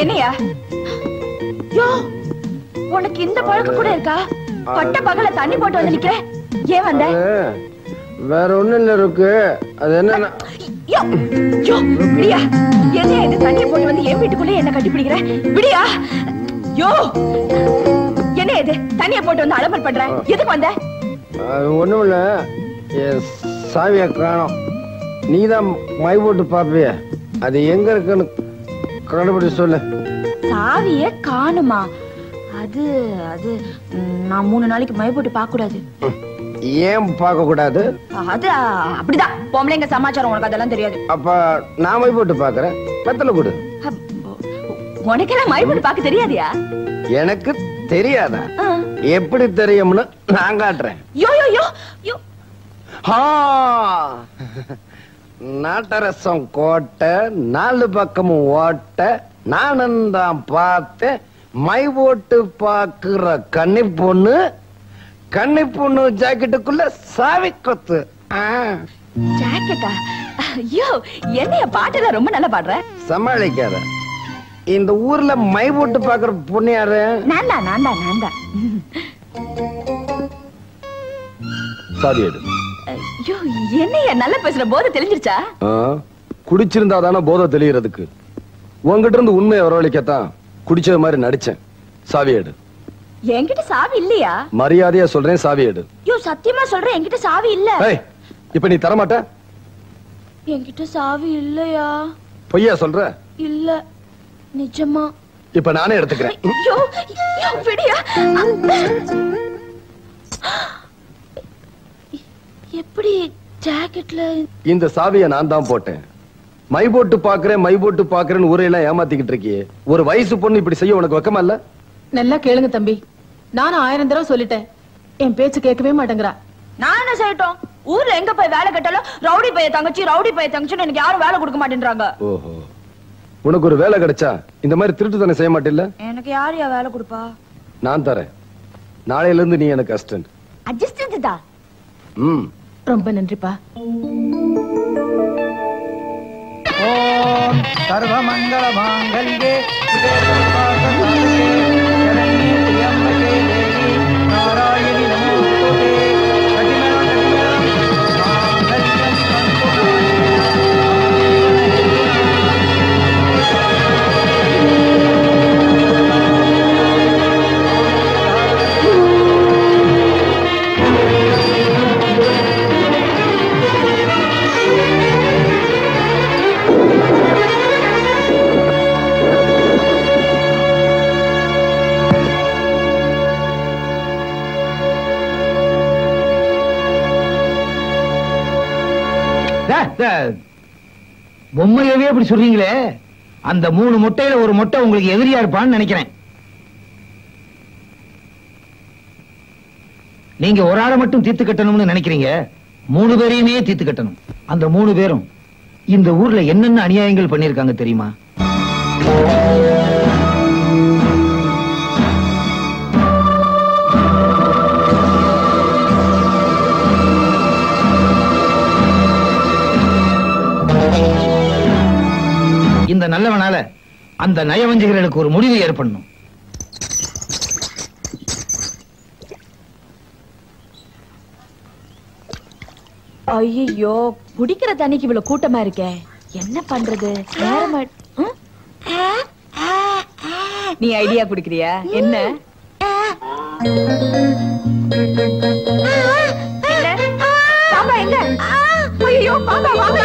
என்னையா? யோ, உனக்கு இந்த பழக்கம் கூட இருக்கா? பட்ட பகல தண்ணி போட்டு வந்து நிக்கிற. ஏன் வந்த? வேற ஒண்ணு இல்ல ருக்கு. அது என்ன? விடியா, என்ன இந்த தண்ணியை போட்டு வந்து என் வீட்டுக்குள்ளே என்ன கட்டி பிடிக்கிற? விடியா. யோ, என்ன இது தண்ணியை போட்டு வந்து அலம்பல் பண்ற? எதுக்கு வந்த? ஒண்ணும் இல்ல, சாவிய காணோம். நீதான் மை போட்டு பாப்பிய, அது எங்க இருக்குன்னு கண்டுபிடிச்சு சொல்லு. சாவிய காணுமா? அது அது நான் 3 நாளைக்கு மை போட்டு பார்க்க கூடாது. ஏன் பார்க்க கூடாது? அது அப்படிதான் பொம்பளைங்க சமாச்சாரம், உனக்கு அதெல்லாம் தெரியாது. அப்ப நான் மை போட்டு பாக்குறேன், வெத்தலை கொடு. உனக்கெல்லாம் மை போட்டு பார்க்க தெரியாதியா? எனக்கு தெரியாதா? எப்படி தெரியும்னு நான் காட்டுறேன். யோ யோ யோ யோ. நாட்டரசம் கோட்டை 4 பக்கமும் ஓட்ட, நானும் தான் பார்த்தேன். மை போட்டு பாக்குற கன்னி பொண்ணு, கன்னி பொண்ணு ஜாக்கெட்டுக்குள்ள சாவி கொத்து. ஜாக்கெட்டா? ஐயோ, என்னைய பாட்டுல ரொம்ப நல்லா பாடுற. சமாளிக்காத. இந்த ஊர்ல மை போட்டு பாக்குற பொண்ணு யாரு? நான்தா நான்தா நான்தா. சாவி எடு. ஐயோ, என்னைய நல்லா பேசுற, போதை தெளிஞ்சிருச்சா? குடிச்சிருந்தா தானே போதை தெளியறதுக்கு. உங்ககிட்ட இருந்து உண்மையை வரவழைக்கத்தான் குடிச்சது மாதிரி நடிச்சேன். சாவி எடு. என்கிட்ட சாவி இல்லையா? மரியாதையா சொல்றேன், சாவி எடு. ஐயோ, சத்தியமா சொல்றேன், என்கிட்ட சாவி இல்ல. இப்ப நீ தரமாட்ட? என்கிட்ட சாவி இல்லையா? பொய்யா சொல்ற? இல்ல, நிஜமா. இப்ப நானே எடுத்துக்கிறேன். ஐயோ, விடியா. எப்படி ஜாக்கெட்ல? இந்த சாவியை நான் தான் போட்டேன். மை போட்டு பாக்குறேன், மை போட்டு பாக்குறேன்னு ஊரையெல்லாம் ஏமாத்திக்கிட்டு இருக்கியே. ஒரு வயசு பொண்ணு இப்படி செய்ய உனக்கு வெக்கமா இல்ல? நல்லா கேளுங்க தம்பி, நானும் 1000 தடவை சொல்லிட்டேன், என் பேச்சு கேட்கவே மாட்டேங்கிறா. நான் என்ன செய்யட்டும்? ஊர்ல எங்க போய் வேலை கேட்டாலும் ரவுடி பைய தங்கச்சி, ரவுடி பைய தங்கச்சின்னு எனக்கு யாரும் வேலை கொடுக்க மாட்டேன்றாங்க. ஓஹோ, உனக்கு ஒரு வேலை கிடைச்சா இந்த மாதிரி திருட்டு தானே செய்ய மாட்டில்ல? எனக்கு யாரையா வேலை கொடுப்பா? நான் தரேன். நாளையில இருந்து நீ எனக்கு அசிஸ்டன்ட். அட்ஜஸ்டன்ட் தான். ரொம்ப நன்றிப்பா. ஓம் சர்வ மங்கள மாங்கல்யே நாராயணி நமோஸ்துதே. பொம்மையவே அப்படி சொல்றீங்களே, அந்த 3 முட்டையில ஒரு முட்டை உங்களுக்கு எதிரியா இருப்பான்னு நினைக்கிறேன். நீங்க ஒரு ஆளை மட்டும் தீர்த்து கட்டணும்னு நினைக்கிறீங்க, 3 பேரையுமே தீர்த்து கட்டணும். அந்த 3 பேரும் இந்த ஊர்ல என்னென்ன அநியாயங்கள் பண்ணிருக்காங்க தெரியுமா? இந்த நல்லவனால அந்த நயவஞ்சகர்களுக்கு ஒரு முடிவு ஏற்படணும். ஐயோ, குடிக்கிற தண்ணிக்கு இவ்வளவு கூட்டமா இருக்கே, என்ன பண்றது? நீ ஐடியா குடிக்கிறியா என்ன? பாப்பா எங்க? ஐயோ பாப்பா வாங்க.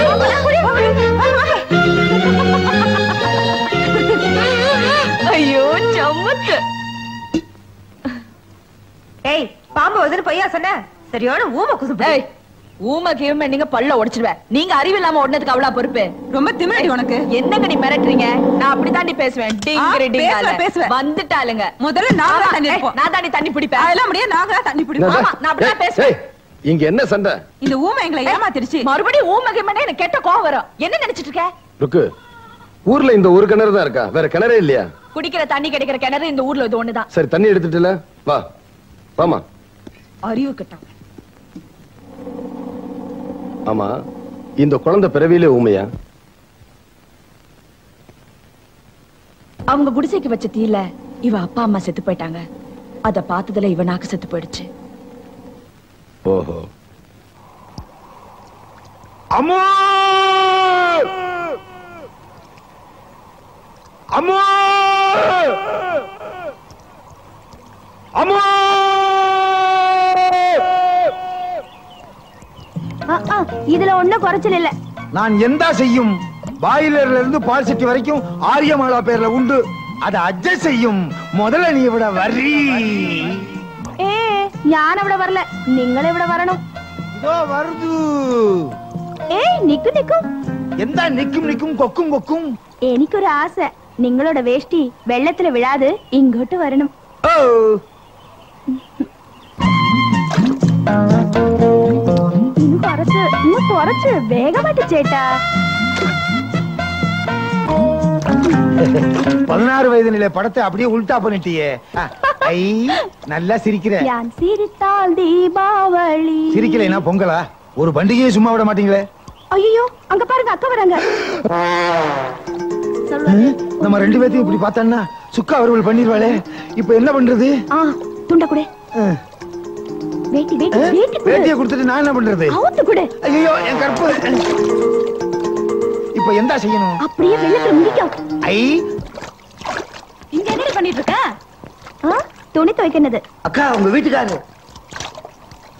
ஐயோ சமத்து. ஏய், பாம்பு வந்து பொய்யா சொன்ன? சரியான ஊம குசுப்பு. ஊம கீம நீங்க பல்ல உடைச்சிடுவேன். நீங்க அறிவு இல்லாம ஓடுனதுக்கு அவ்வளவு பொறுப்பு. ரொம்ப திமிரடி உனக்கு. என்னங்க நீ மிரட்டுறீங்க? நான் அப்படி தாண்டி பேசுவேன். பேசுவேன் வந்துட்டாளுங்க. முதல்ல நான் தாண்டி தண்ணி பிடிப்பேன். அதெல்லாம் முடியாது, நாங்க தண்ணி பிடிப்போம். நான் அப்படிதான் பேசுவேன். இங்க என்ன சண்டை? இந்த ஊமை எங்களை ஏமாத்திருச்சு. மறுபடியும் ஊமை கீமனே எனக்கு கெட்ட கோவம் வரும். என்ன நினைச்சிட்டு இருக்க? ருக்கு, ஊர்ல இந்த ஒரு கிணறு தான் இருக்கா? வேற கிணறே இல்லையா? குடிக்கிற தண்ணி கிடைக்கிற கிணறு இந்த ஊர்ல இது ஒண்ணுதான். சரி, தண்ணி எடுத்துட்டுல வா. வாமா. அறிவு கட்டம். ஆமா, இந்த குழந்தை பிறவியிலே ஊமையா? அவங்க குடிசைக்கு வச்ச தீல இவ அப்பா அம்மா செத்து போயிட்டாங்க. அத பார்த்ததுல இவ நாக்கு செத்து போயிடுச்சு. ஓஹோ. அம்மா அம்மா அம்மா! இதுல ஒண்ணும் குறைச்சல் இல்ல. நான் எந்த செய்யும் பாயிலர்ல இருந்து பால் சிட்டி வரைக்கும் ஆரியமாலா பேர்ல உண்டு. அதை அட்ஜஸ்ட் செய்யும். முதல்ல நீ இவட வரி. ഞാൻ ഇവിടെ വരല, നിങ്ങൾ ഇവിടെ വരണം. இதோ வருது. നിക്കു നിക്കു. എന്താ നിക്കും നിക്കും കൊക്കും കൊക്കും? എനിക്കൊരു ആശ, നിങ്ങളുടെ വേഷ്ടി വെള്ളത്തിൽ വിഴാതെ ഇങ്ങോട്ട് വരണം. ഇന്ന് കുറച്ച് വേഗമായിട്ട് ചേട്ടാ. 16 வயது நிலை படத்தை அப்படியே உல்டா பண்ணிட்டியே. ஐ நல்லா சிரிக்கிற. யான் சிரித்தால் தீபாவளி. சிரிக்கலைனா பொங்கலா? ஒரு பண்டிகையை சும்மா விட மாட்டீங்களே. ஐயோ, அங்க பாருங்க, அக்கா வராங்க. நம்ம ரெண்டு பேத்தையும் இப்படி பார்த்தா சுக்கா அவர்கள் பண்ணிடுவாளே. இப்ப என்ன பண்றது? துண்ட கூட. வேட்டி வேட்டி வேட்டி வேட்டியை கொடுத்துட்டு நான் என்ன பண்றது? அவுத்து கூட. ஐயோ, என் கற்பு. இப்ப என்ன செய்யணும்? அப்படியே வெள்ளத்துல முடிக்கும். ஐ, இங்க என்ன பண்ணிட்டு இருக்க? துணி துவைக்கிறது. அக்கா, உங்க வீட்டுக்காரரு.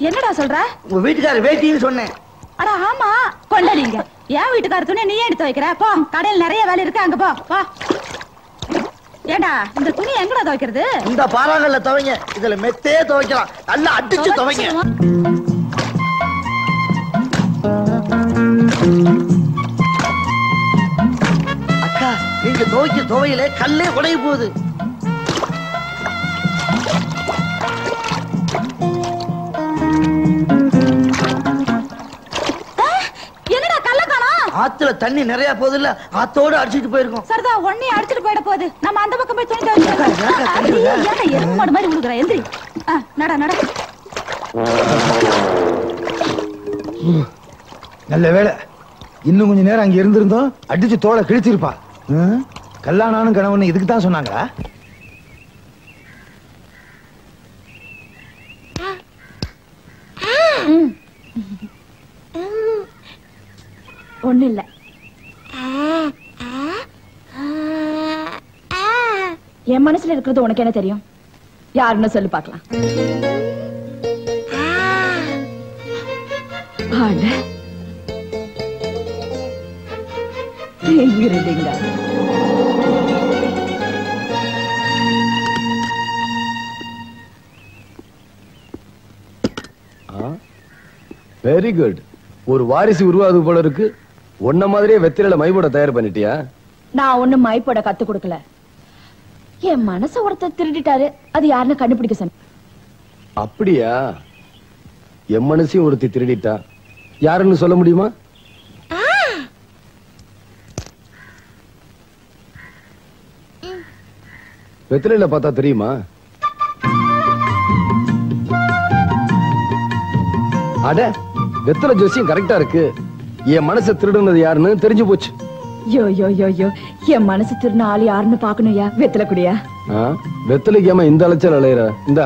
என்னடா சொல்ற? உங்க வீட்டுக்காரரு வேட்டின்னு சொன்னேன். அட ஆமா, கொண்டாடிங்க. என் வீட்டுக்கார துணி நீ எடுத்து வைக்கிற? போ, கடையில் நிறைய வேலை இருக்கு, அங்க போ. வா. ஏண்டா, இந்த துணி எங்கடா துவைக்கிறது? இந்த பாறாங்கல்ல துவைங்க. இதுல மெத்தே துவைக்கலாம். நல்லா அடிச்சு துவைங்க. அக்கா, நீங்க துவைக்க துவையில கல்லே உடைய போகுது. என்னடா கல்ல காணோம்? ஆத்துல தண்ணி நிறைய போகுது இல்ல, ஆத்தோட அடிச்சிட்டு போயிருக்கோம். சரிதா, ஒண்ணே அடிச்சிட்டு போயிட போகுது. நம்ம அந்த பக்கம் போய் துணி துவைக்கலாம். எருமை மாடு மாதிரி உழுகுற. எந்திரி. நட நட. நல்ல வேலை. இன்னும் கொஞ்ச நேரம் அங்க இருந்திருந்தோம், அடிச்சு தோலை கிழிச்சிருப்பா. கல்யாணம் கணவன் இதுக்கு தான் சொன்னாங்களா? ஒண்ணு இல்ல. என் மனசுல இருக்கிறது உனக்கு என்ன தெரியும்? யாருன்னு சொல்லு பாக்கலாம். Very good. ஒரு வாரிசு உருவாது போல இருக்கு. ஒன்ன மாதிரியே வெத்திரையில மைபோட தயார் பண்ணிட்டியா? நான் ஒண்ணும் மைபோட கத்து கொடுக்கல. என் மனச ஒருத்தர் திருடிட்டாரு. அது யாருன்னு கண்டுபிடிக்க சொன்ன. அப்படியா? என் மனசையும் ஒருத்தி திருடிட்டா. யாருன்னு சொல்ல முடியுமா? வெத்திரையில பார்த்தா தெரியுமா? அட, வெத்தலை ஜோசியம் கரெக்டா இருக்கு. என் மனசை திருடுனது யாருன்னு தெரிஞ்சு போச்சு. யோ யோ யோ யோ, என் மனசு திருடின ஆளு யாருன்னு பாக்கணும்யா. வெத்தலை குடியா? வெத்தலைக்கு ஏமா இந்த அலைச்சல் அலையிற? இந்தா